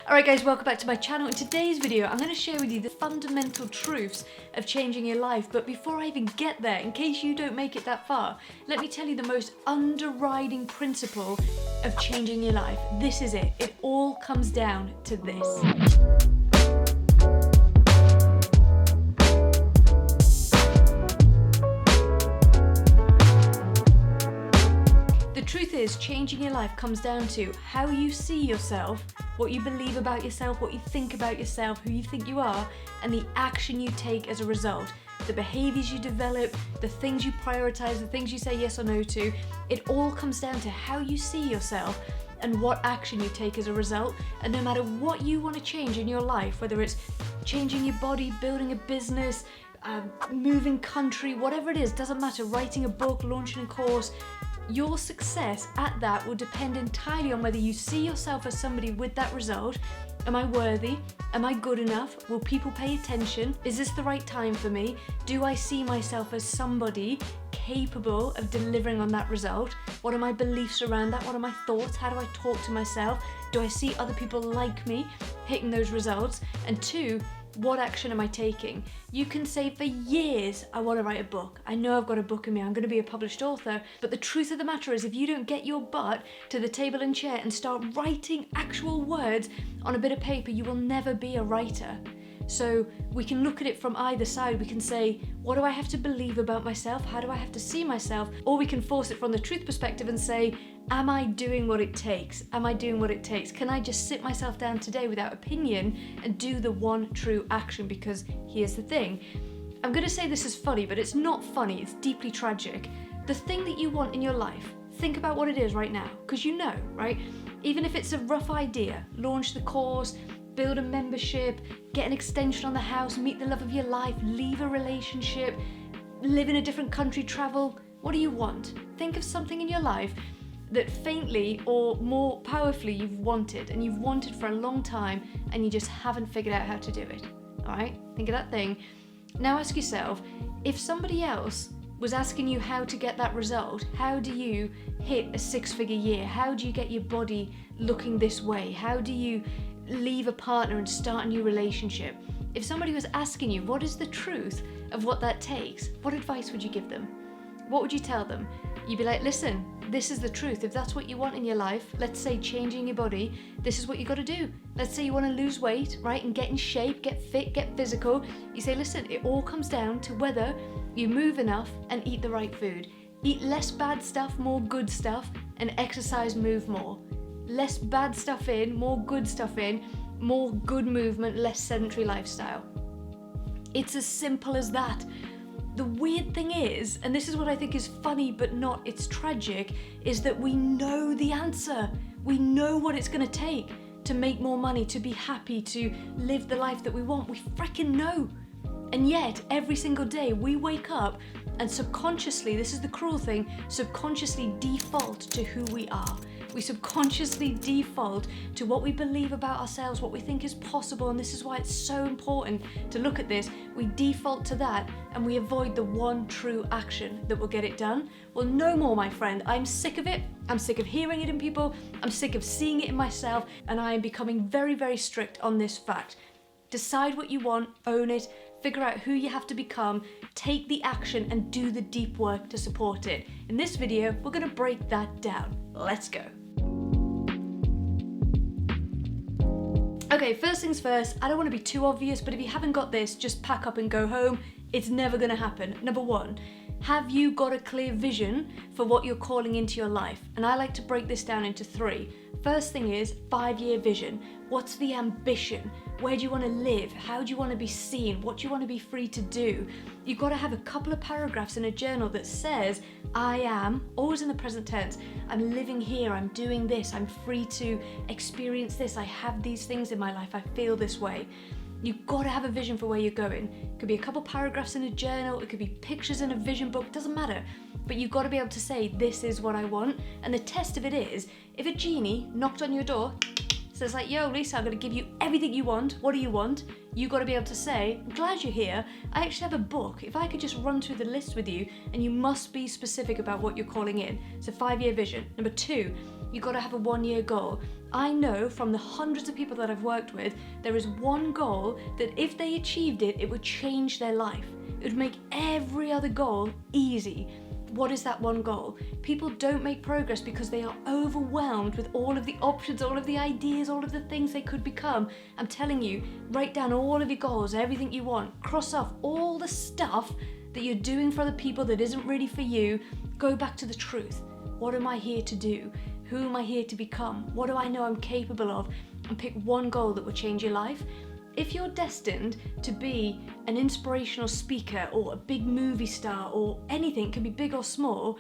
Alright guys, welcome back to my channel. In today's video, I'm going to share with you the fundamental truths of changing your life. But before I even get there, in case you don't make it that far, let me tell you the most underriding principle of changing your life. This is it. It all comes down to this. The truth is, changing your life comes down to how you see yourself, what you believe about yourself, what you think about yourself, who you think you are, and the action you take as a result. The behaviours you develop, the things you prioritise, the things you say yes or no to, it all comes down to how you see yourself and what action you take as a result. And no matter what you want to change in your life, whether it's changing your body, building a business, moving country, whatever it is, doesn't matter, writing a book, launching a course, your success at that will depend entirely on whether you see yourself as somebody with that result. Am I worthy? Am I good enough? Will people pay attention? Is this the right time for me? Do I see myself as somebody capable of delivering on that result? What are my beliefs around that? What are my thoughts? How do I talk to myself? Do I see other people like me hitting those results? And two, what action am I taking? You can say for years, I want to write a book. I know I've got a book in me. I'm going to be a published author. But the truth of the matter is, if you don't get your butt to the table and chair and start writing actual words on a bit of paper, you will never be a writer. So we can look at it from either side. We can say, what do I have to believe about myself? How do I have to see myself? Or we can force it from the truth perspective and say, am I doing what it takes? Am I doing what it takes? Can I just sit myself down today without opinion and do the one true action? Because here's the thing. I'm going to say this is funny, but it's not funny. It's deeply tragic. The thing that you want in your life, think about what it is right now, because you know, right? Even if it's a rough idea, launch the course, build a membership, get an extension on the house, meet the love of your life, leave a relationship, live in a different country, travel. What do you want? Think of something in your life that faintly or more powerfully you've wanted, and you've wanted for a long time and you just haven't figured out how to do it. All right? Think of that thing. Now ask yourself, if somebody else was asking you how to get that result, how do you hit a 6-figure year? How do you get your body looking this way? How do you leave a partner and start a new relationship? If somebody was asking you what is the truth of what that takes, what advice would you give them? What would you tell them? You'd be like, listen, this is the truth. If that's what you want in your life, let's say changing your body, this is what you got to do. Let's say you want to lose weight, right, and get in shape, get fit, get physical. You say, listen, it all comes down to whether you move enough and eat the right food. Eat less bad stuff, more good stuff, and exercise, move more. Less bad stuff in, more good stuff in, more good movement, less sedentary lifestyle. It's as simple as that. The weird thing is, and this is what I think is funny but not, it's tragic, is that we know the answer. We know what it's going to take to make more money, to be happy, to live the life that we want. We freaking know. And yet, every single day we wake up and subconsciously, this is the cruel thing, subconsciously default to who we are. We subconsciously default to what we believe about ourselves, what we think is possible, and this is why it's so important to look at this. We default to that and we avoid the one true action that will get it done. Well, no more, my friend. I'm sick of it. I'm sick of hearing it in people. I'm sick of seeing it in myself, and I am becoming very, very strict on this fact. Decide what you want, own it, figure out who you have to become, take the action and do the deep work to support it. In this video, we're going to break that down. Let's go. Okay, first things first, I don't want to be too obvious, but if you haven't got this, just pack up and go home. It's never going to happen. Number one, have you got a clear vision for what you're calling into your life? And I like to break this down into 3. First thing is 5-year vision. What's the ambition? Where do you want to live? How do you want to be seen? What do you want to be free to do? You've got to have a couple of paragraphs in a journal that says, I am, always in the present tense, I'm living here, I'm doing this, I'm free to experience this, I have these things in my life, I feel this way. You've got to have a vision for where you're going. It could be a couple paragraphs in a journal, it could be pictures in a vision book, doesn't matter. But you've got to be able to say, this is what I want. And the test of it is, if a genie knocked on your door, says like, yo, Lisa, I'm going to give you everything you want. What do you want? You've got to be able to say, I'm glad you're here. I actually have a book. If I could just run through the list with you, and you must be specific about what you're calling in. It's a 5-year vision. Number 2, you've got to have a 1-year goal. I know from the hundreds of people that I've worked with, there is one goal that if they achieved it, it would change their life. It would make every other goal easy. What is that one goal? People don't make progress because they are overwhelmed with all of the options, all of the ideas, all of the things they could become. I'm telling you, write down all of your goals, everything you want, cross off all the stuff that you're doing for other people that isn't really for you. Go back to the truth. What am I here to do? Who am I here to become? What do I know I'm capable of? And pick one goal that will change your life. If you're destined to be an inspirational speaker or a big movie star or anything, it can be big or small,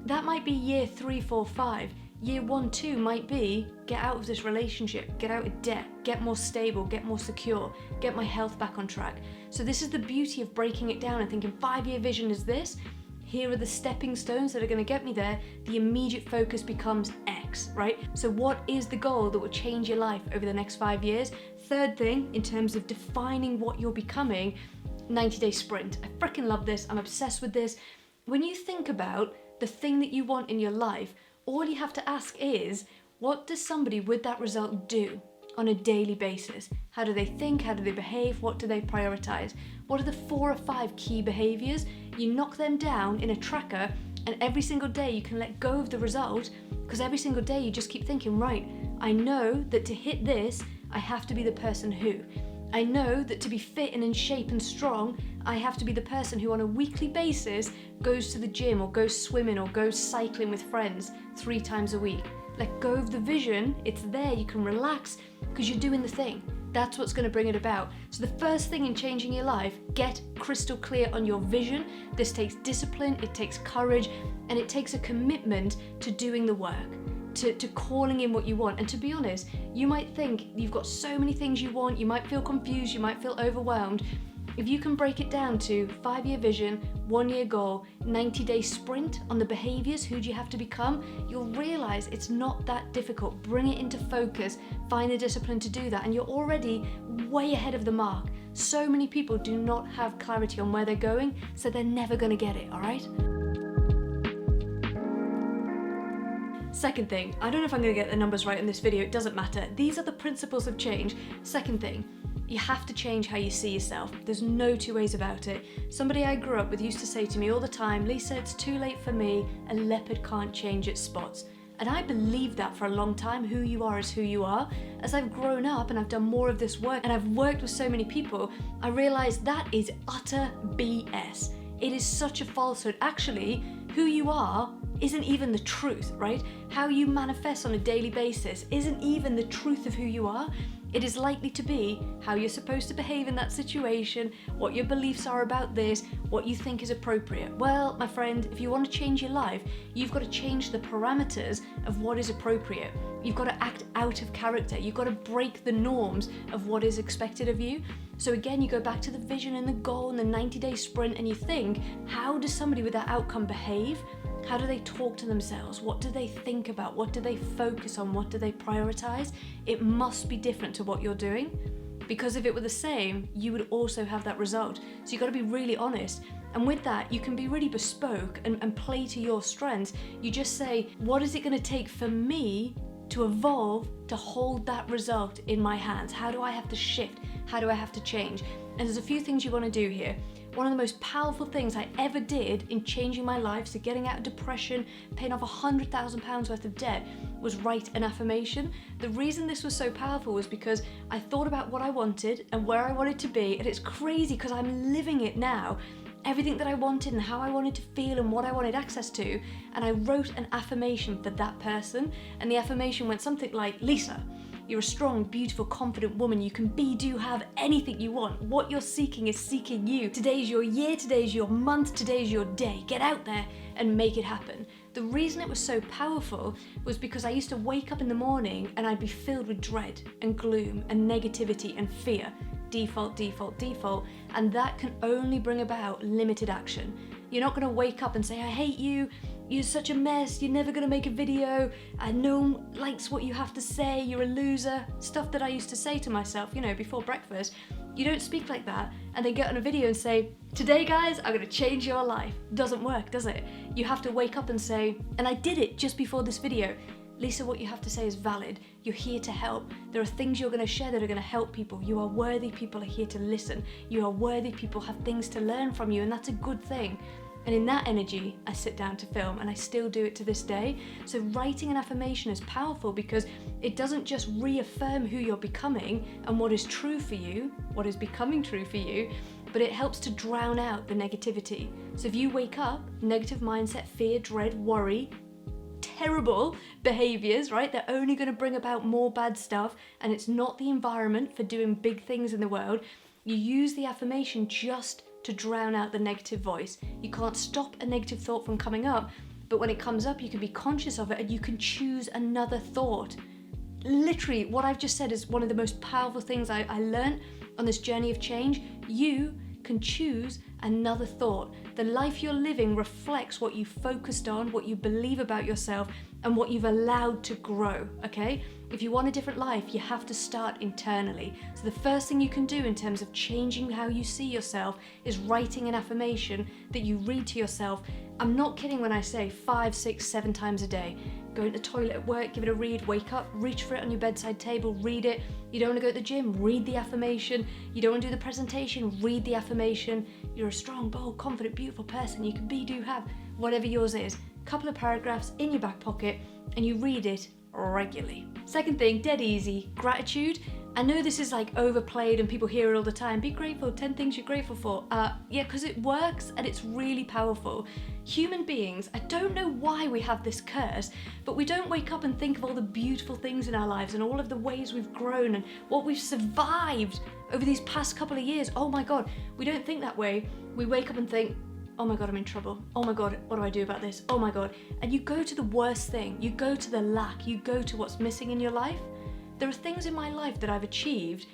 that might be year 3, 4, 5. Year 1, 2 might be get out of this relationship, get out of debt, get more stable, get more secure, get my health back on track. So this is the beauty of breaking it down and thinking 5-year vision is this. Here are the stepping stones that are going to get me there. The immediate focus becomes X, right? So what is the goal that will change your life over the next 5 years? Third thing, in terms of defining what you're becoming, 90-day sprint. I freaking love this. I'm obsessed with this. When you think about the thing that you want in your life, all you have to ask is, what does somebody with that result do on a daily basis? How do they think? How do they behave? What do they prioritize? What are the 4 or 5 key behaviors? You knock them down in a tracker, and every single day you can let go of the result, because every single day you just keep thinking, right, I know that to hit this, I have to be the person who. I know that to be fit and in shape and strong, I have to be the person who on a weekly basis goes to the gym or goes swimming or goes cycling with friends 3 times a week. Let go of the vision, it's there, you can relax because you're doing the thing. That's what's going to bring it about. So the first thing in changing your life, get crystal clear on your vision. This takes discipline, it takes courage, and it takes a commitment to doing the work, to calling in what you want. And to be honest, you might think you've got so many things you want, you might feel confused, you might feel overwhelmed. If you can break it down to 5-year vision, 1-year goal, 90-day sprint on the behaviors, who do you have to become, you'll realize it's not that difficult. Bring it into focus, find the discipline to do that, and you're already way ahead of the mark. So many people do not have clarity on where they're going, so they're never going to get it, all right? Second thing, I don't know if I'm going to get the numbers right in this video, it doesn't matter. These are the principles of change. Second thing, you have to change how you see yourself. There's no 2 ways about it. Somebody I grew up with used to say to me all the time, Lisa, it's too late for me, a leopard can't change its spots. And I believed that for a long time. Who you are is who you are. As I've grown up and I've done more of this work and I've worked with so many people, I realized that is utter BS. It is such a falsehood. Actually, who you are isn't even the truth, right? How you manifest on a daily basis isn't even the truth of who you are. It is likely to be how you're supposed to behave in that situation, what your beliefs are about this, what you think is appropriate. Well, my friend, if you want to change your life, you've got to change the parameters of what is appropriate. You've got to act out of character. You've got to break the norms of what is expected of you. So again, you go back to the vision and the goal and the 90-day sprint and you think, how does somebody with that outcome behave? How do they talk to themselves? What do they think about? What do they focus on? What do they prioritize? It must be different to what you're doing, because if it were the same, you would also have that result. So you've got to be really honest. And with that, you can be really bespoke and play to your strengths. You just say, what is it going to take for me to evolve to hold that result in my hands? How do I have to shift? How do I have to change? And there's a few things you want to do here. One of the most powerful things I ever did in changing my life, so getting out of depression, paying off £100,000 worth of debt, was write an affirmation. The reason this was so powerful was because I thought about what I wanted and where I wanted to be, and it's crazy because I'm living it now. Everything that I wanted and how I wanted to feel and what I wanted access to, and I wrote an affirmation for that person, and the affirmation went something like, Lisa, you're a strong, beautiful, confident woman. You can be, do, have anything you want. What you're seeking is seeking you. Today's your year, today's your month, today's your day. Get out there and make it happen. The reason it was so powerful was because I used to wake up in the morning and I'd be filled with dread and gloom and negativity and fear. Default, default, default. And that can only bring about limited action. You're not going to wake up and say, I hate you. You're such a mess, you're never gonna make a video, and no one likes what you have to say, you're a loser. Stuff that I used to say to myself, before breakfast. You don't speak like that and then get on a video and say, today guys, I'm gonna change your life. Doesn't work, does it? You have to wake up and say, and I did it just before this video, Lisa, what you have to say is valid. You're here to help. There are things you're going to share that are going to help people. You are worthy. People are here to listen. You are worthy. People have things to learn from you, and that's a good thing. And in that energy, I sit down to film, and I still do it to this day. So writing an affirmation is powerful because it doesn't just reaffirm who you're becoming and what is true for you, what is becoming true for you, but it helps to drown out the negativity. So if you wake up, negative mindset, fear, dread, worry, terrible behaviors, right? They're only going to bring about more bad stuff, and it's not the environment for doing big things in the world. You use the affirmation just to drown out the negative voice. You can't stop a negative thought from coming up, but when it comes up, you can be conscious of it and you can choose another thought. Literally, what I've just said is one of the most powerful things I learned on this journey of change. You can choose another thought. The life you're living reflects what you focused on, what you believe about yourself, and what you've allowed to grow, okay? If you want a different life, you have to start internally. So the first thing you can do in terms of changing how you see yourself is writing an affirmation that you read to yourself. I'm not kidding when I say 5, 6, 7 times a day. Go to the toilet at work, give it a read, wake up, reach for it on your bedside table, read it. You don't want to go to the gym, read the affirmation. You don't want to do the presentation, read the affirmation. You're a strong, bold, confident, beautiful person. You can be, do, have, whatever yours is. Couple of paragraphs in your back pocket, and you read it regularly. Second thing, dead easy, gratitude. I know this is like overplayed and people hear it all the time. Be grateful, 10 things you're grateful for. Yeah, because it works and it's really powerful. Human beings, I don't know why we have this curse, but we don't wake up and think of all the beautiful things in our lives and all of the ways we've grown and what we've survived over these past couple of years. Oh my God, we don't think that way. We wake up and think, oh my God, I'm in trouble. Oh my God, what do I do about this? Oh my God. And you go to the worst thing. You go to the lack. You go to what's missing in your life. There are things in my life that I've achieved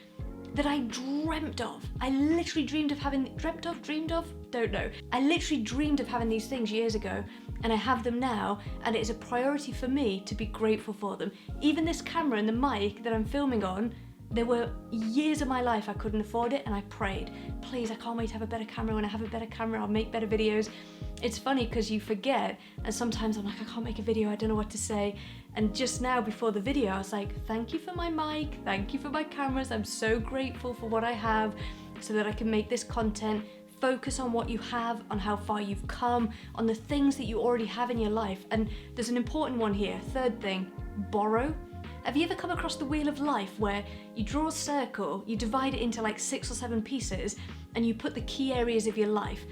that I dreamt of. I literally dreamed of having, dreamed of? Don't know. I literally dreamed of having these things years ago, and I have them now, and it is a priority for me to be grateful for them. Even this camera and the mic that I'm filming on, there were years of my life I couldn't afford it, and I prayed, please, I can't wait to have a better camera. When I have a better camera, I'll make better videos. It's funny because you forget, and sometimes I'm like, I can't make a video, I don't know what to say. And just now before the video, I was like, thank you for my mic, thank you for my cameras. I'm so grateful for what I have so that I can make this content. Focus on what you have, on how far you've come, on the things that you already have in your life. And there's an important one here. Third thing, borrow. Have you ever come across the wheel of life where you draw a circle, you divide it into like 6 or 7 pieces, and you put the key areas of your life,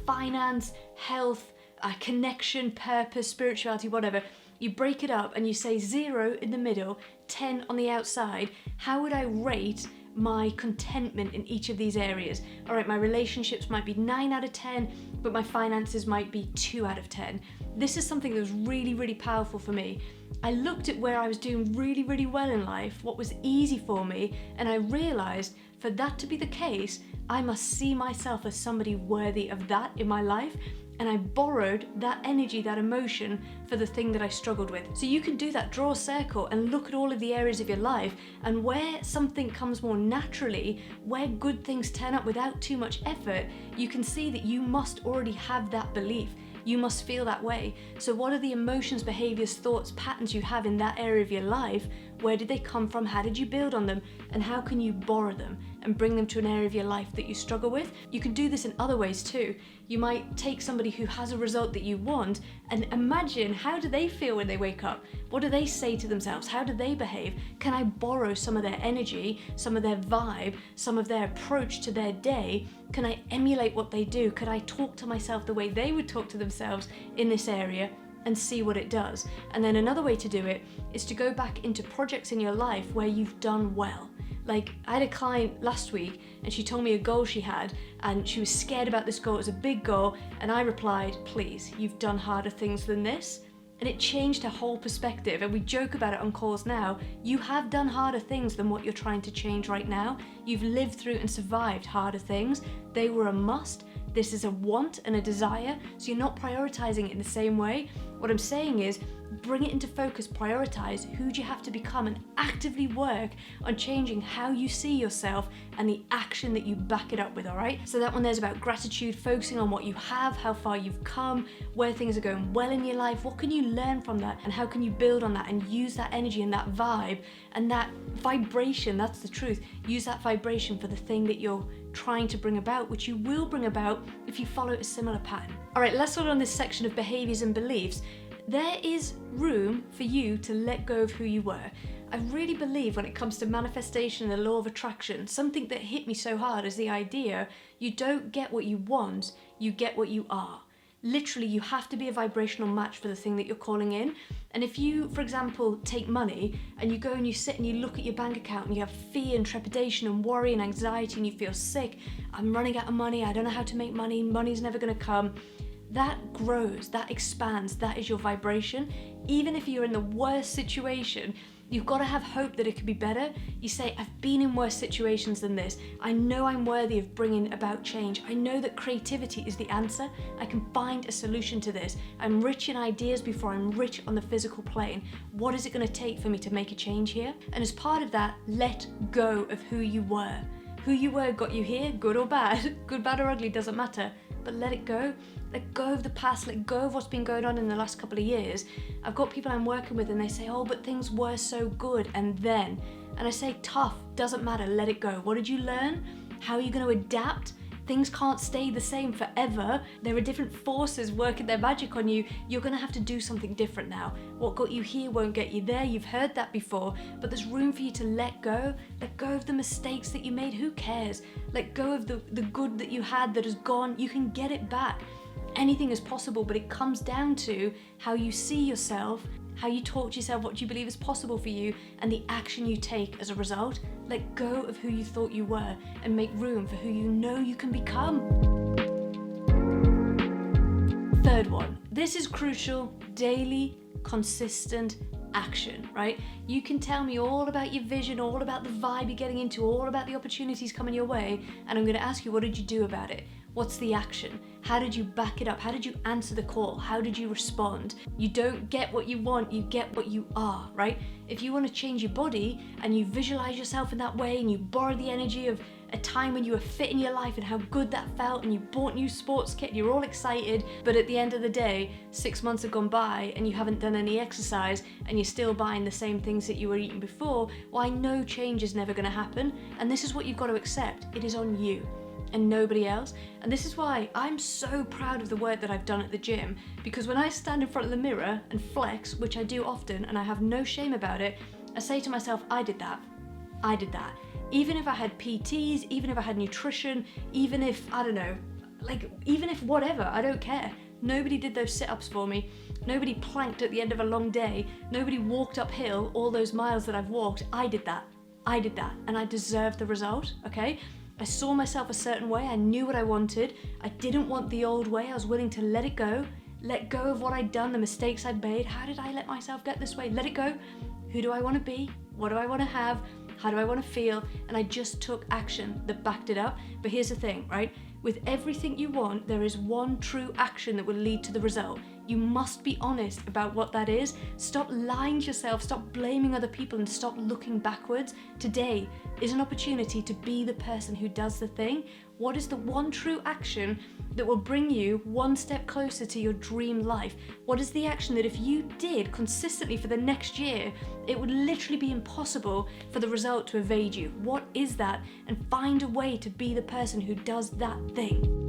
finance, health, connection, purpose, spirituality, whatever. You break it up and you say 0 in the middle, 10 on the outside. How would I rate my contentment in each of these areas? All right, my relationships might be 9 out of 10, but my finances might be 2 out of 10. This is something that was really, really powerful for me. I looked at where I was doing really, really well in life, what was easy for me, and I realized for that to be the case, I must see myself as somebody worthy of that in my life. And I borrowed that energy, that emotion for the thing that I struggled with. So you can do that, draw a circle and look at all of the areas of your life, and where something comes more naturally, where good things turn up without too much effort, you can see that you must already have that belief. You must feel that way. So what are the emotions, behaviors, thoughts, patterns you have in that area of your life? Where did they come from? How did you build on them? And how can you borrow them and bring them to an area of your life that you struggle with? You can do this in other ways too. You might take somebody who has a result that you want and imagine, how do they feel when they wake up? What do they say to themselves? How do they behave? Can I borrow some of their energy, some of their vibe, some of their approach to their day? Can I emulate what they do? Could I talk to myself the way they would talk to themselves in this area and see what it does? And then another way to do it is to go back into projects in your life where you've done well. Like, I had a client last week and she told me a goal she had and she was scared about this goal. It was a big goal, and I replied, please, you've done harder things than this. And it changed her whole perspective, and we joke about it on calls now. You have done harder things than what you're trying to change right now. You've lived through and survived harder things. They were a must. This is a want and a desire, so you're not prioritizing it in the same way. What I'm saying is, bring it into focus, prioritize who do you have to become, and actively work on changing how you see yourself and the action that you back it up with, all right? So that one there's about gratitude, focusing on what you have, how far you've come, where things are going well in your life, what can you learn from that, and how can you build on that and use that energy and that vibe and that vibration, that's the truth, use that vibration for the thing that you're trying to bring about, which you will bring about if you follow a similar pattern. All right, let's start on this section of behaviors and beliefs. There is room for you to let go of who you were. I really believe when it comes to manifestation and the law of attraction, something that hit me so hard is the idea you don't get what you want, you get what you are. Literally, you have to be a vibrational match for the thing that you're calling in. And if you, for example, take money and you go and you sit and you look at your bank account and you have fear and trepidation and worry and anxiety and you feel sick, I'm running out of money, I don't know how to make money, money's never gonna come. That grows, that expands, that is your vibration. Even if you're in the worst situation, you've got to have hope that it could be better. You say, I've been in worse situations than this. I know I'm worthy of bringing about change. I know that creativity is the answer. I can find a solution to this. I'm rich in ideas before I'm rich on the physical plane. What is it going to take for me to make a change here? And as part of that, let go of who you were. Who you were got you here, good or bad. Good, bad or ugly, doesn't matter. But let it go. Let go of the past, let go of what's been going on in the last couple of years. I've got people I'm working with and they say, oh, but things were so good, and then. And I say, tough, doesn't matter, let it go. What did you learn? How are you going to adapt? Things can't stay the same forever. There are different forces working their magic on you. You're going to have to do something different now. What got you here won't get you there. You've heard that before, but there's room for you to let go. Let go of the mistakes that you made. Who cares? Let go of the good that you had that has gone. You can get it back. Anything is possible, but it comes down to how you see yourself, how you talk to yourself, what you believe is possible for you, and the action you take as a result. Let go of who you thought you were and make room for who you know you can become. Third one, this is crucial, daily, consistent action, right? You can tell me all about your vision, all about the vibe you're getting into, all about the opportunities coming your way, and I'm going to ask you, what did you do about it? What's the action? How did you back it up? How did you answer the call? How did you respond? You don't get what you want, you get what you are, right? If you want to change your body and you visualize yourself in that way and you borrow the energy of a time when you were fit in your life and how good that felt, and you bought new sports kit, you're all excited, but at the end of the day, 6 months have gone by and you haven't done any exercise and you're still buying the same things that you were eating before, well, I know change is never going to happen, and this is what you've got to accept. It is on you and nobody else. And this is why I'm so proud of the work that I've done at the gym, because when I stand in front of the mirror and flex, which I do often and I have no shame about it, I say to myself, I did that. Even if I had PTs, even if I had nutrition, even if, I don't know, even if whatever, I don't care. Nobody did those sit-ups for me. Nobody planked at the end of a long day. Nobody walked uphill all those miles that I've walked. I did that, and I deserve the result, okay? I saw myself a certain way, I knew what I wanted, I didn't want the old way, I was willing to let it go of what I'd done, the mistakes I'd made. How did I let myself get this way? Let it go. Who do I want to be? What do I want to have? How do I want to feel? And I just took action that backed it up. But here's the thing, right? With everything you want, there is one true action that will lead to the result. You must be honest about what that is. Stop lying to yourself, stop blaming other people, and stop looking backwards. Today is an opportunity to be the person who does the thing. What is the one true action that will bring you one step closer to your dream life? What is the action that if you did consistently for the next year, it would literally be impossible for the result to evade you? What is that? And find a way to be the person who does that thing.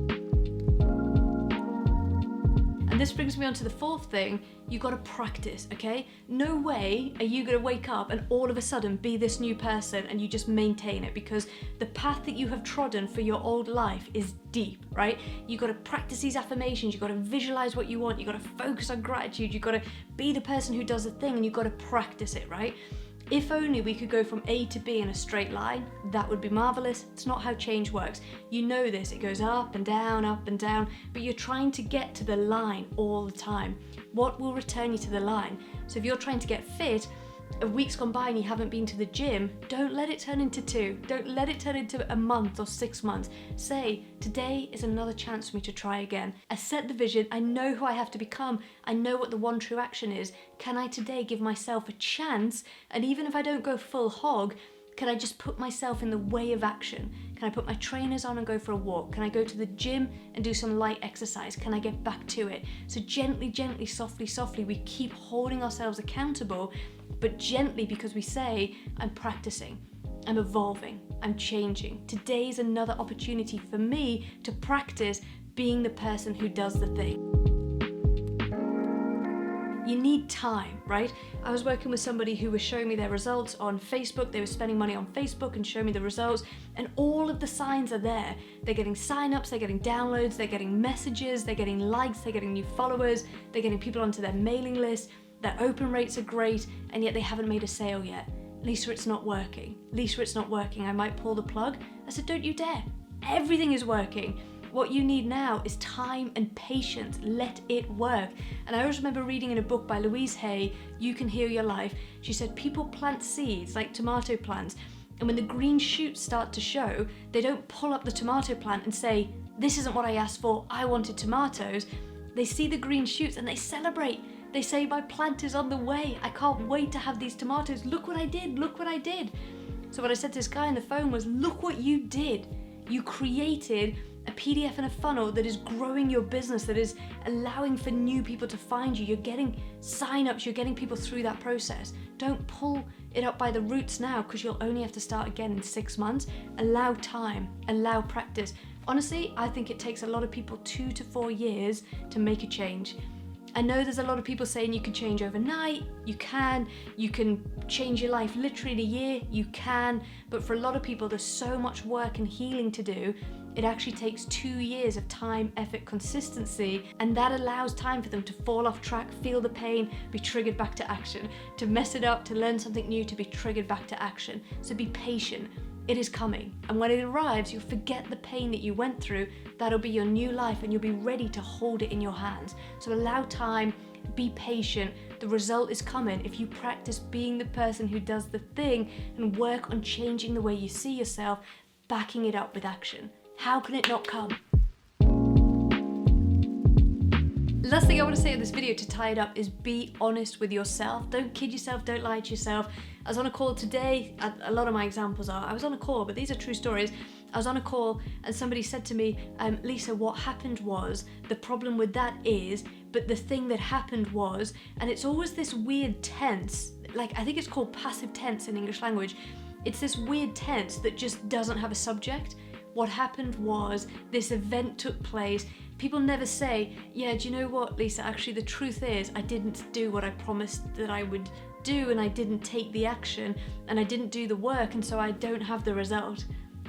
And this brings me on to the fourth thing. You got to practice, okay? No way are you going to wake up and all of a sudden be this new person and you just maintain it, because the path that you have trodden for your old life is deep, right? You got to practice these affirmations. You got to visualize what you want. You got to focus on gratitude. You got to be the person who does the thing, and you got to practice it, right? If only we could go from A to B in a straight line, that would be marvelous. It's not how change works. You know this, it goes up and down, but you're trying to get to the line all the time. What will return you to the line? So if you're trying to get fit, a week's gone by and you haven't been to the gym, don't let it turn into 2. Don't let it turn into a month or 6 months. Say, today is another chance for me to try again. I set the vision, I know who I have to become, I know what the one true action is. Can I today give myself a chance? And even if I don't go full hog, can I just put myself in the way of action? Can I put my trainers on and go for a walk? Can I go to the gym and do some light exercise? Can I get back to it? So gently, gently, softly, softly, we keep holding ourselves accountable, but gently, because we say, I'm practicing, I'm evolving, I'm changing. Today is another opportunity for me to practice being the person who does the thing. You need time, right? I was working with somebody who was showing me their results on Facebook. They were spending money on Facebook and showing me the results, and all of the signs are there. They're getting signups, they're getting downloads, they're getting messages, they're getting likes, they're getting new followers, they're getting people onto their mailing list, their open rates are great, and yet they haven't made a sale yet. Lisa, it's not working. Lisa, it's not working. I might pull the plug. I said, don't you dare. Everything is working. What you need now is time and patience. Let it work. And I always remember reading in a book by Louise Hay, You Can Heal Your Life. She said people plant seeds like tomato plants, and when the green shoots start to show, they don't pull up the tomato plant and say, this isn't what I asked for, I wanted tomatoes. They see the green shoots and they celebrate. They say, my plant is on the way. I can't wait to have these tomatoes. Look what I did, look what I did. So what I said to this guy on the phone was, look what you did. You created a PDF and a funnel that is growing your business, that is allowing for new people to find you. You're getting signups, you're getting people through that process. Don't pull it up by the roots now, because you'll only have to start again in 6 months. Allow time, allow practice. Honestly, I think it takes a lot of people 2 to 4 years to make a change. I know there's a lot of people saying you can change overnight. You can change your life literally in a year. You can, but for a lot of people, there's so much work and healing to do. It actually takes 2 years of time, effort, consistency, and that allows time for them to fall off track, feel the pain, be triggered back to action, to mess it up, to learn something new, to be triggered back to action. So be patient. It is coming. And when it arrives, you'll forget the pain that you went through. That'll be your new life, and you'll be ready to hold it in your hands. So allow time, be patient. The result is coming if you practice being the person who does the thing and work on changing the way you see yourself, backing it up with action. How can it not come? Last thing I want to say in this video to tie it up is be honest with yourself. Don't kid yourself, don't lie to yourself. I was on a call today, a lot of my examples are, I was on a call, but these are true stories. I was on a call and somebody said to me, Lisa, what happened was, the problem with that is, but the thing that happened was, and it's always this weird tense, like I think it's called passive tense in English language. It's this weird tense that just doesn't have a subject. What happened was, this event took place. People never say, yeah, do you know what, Lisa, actually the truth is I didn't do what I promised that I would do, and I didn't take the action, and I didn't do the work, and so I don't have the result.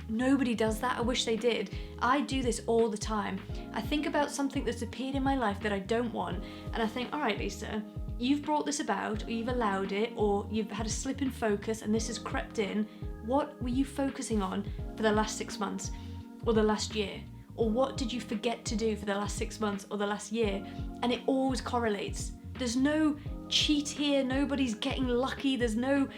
Nobody does that. I wish they did. I do this all the time. I think about something that's appeared in my life that I don't want, and I think, all right, Lisa, you've brought this about, or you've allowed it, or you've had a slip in focus and this has crept in. What were you focusing on for the last 6 months or the last year? Or what did you forget to do for the last 6 months or the last year? And it always correlates. There's no cheat here, nobody's getting lucky, there's no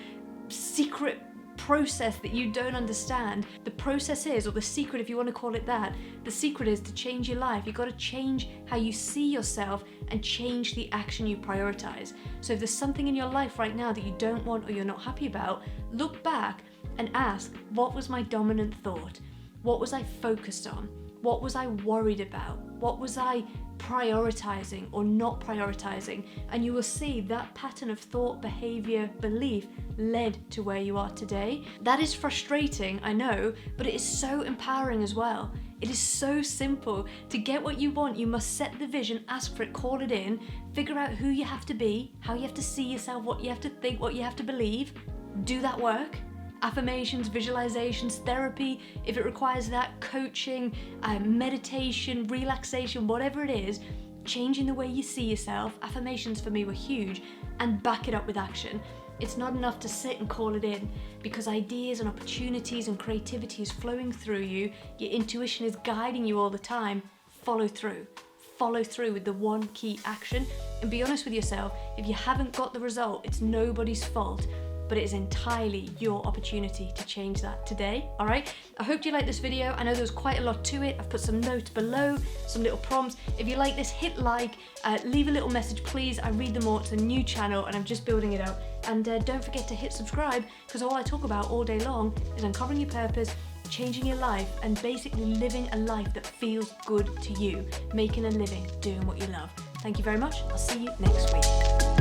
secret process that you don't understand. The process is, or the secret if you want to call it that, the secret is to change your life. You've got to change how you see yourself and change the action you prioritize. So if there's something in your life right now that you don't want or you're not happy about, look back and ask, what was my dominant thought? What was I focused on? What was I worried about? What was I prioritizing or not prioritizing? And you will see that pattern of thought, behavior, belief led to where you are today. That is frustrating, I know, but it is so empowering as well. It is so simple. To get what you want, you must set the vision, ask for it, call it in, figure out who you have to be, how you have to see yourself, what you have to think, what you have to believe, do that work. Affirmations, visualizations, therapy, if it requires that, coaching, meditation, relaxation, whatever it is, changing the way you see yourself. Affirmations for me were huge, and back it up with action. It's not enough to sit and call it in, because ideas and opportunities and creativity is flowing through you. Your intuition is guiding you all the time. Follow through. follow through with the one key action and be honest with yourself. If you haven't got the result, it's nobody's fault, but it is entirely your opportunity to change that today, all right? I hope you liked this video. I know there was quite a lot to it. I've put some notes below, some little prompts. If you like this, hit like, leave a little message, please. I read them all. It's a new channel and I'm just building it out. And don't forget to hit subscribe, because all I talk about all day long is uncovering your purpose, changing your life, and basically living a life that feels good to you, making a living doing what you love. Thank you very much. I'll see you next week.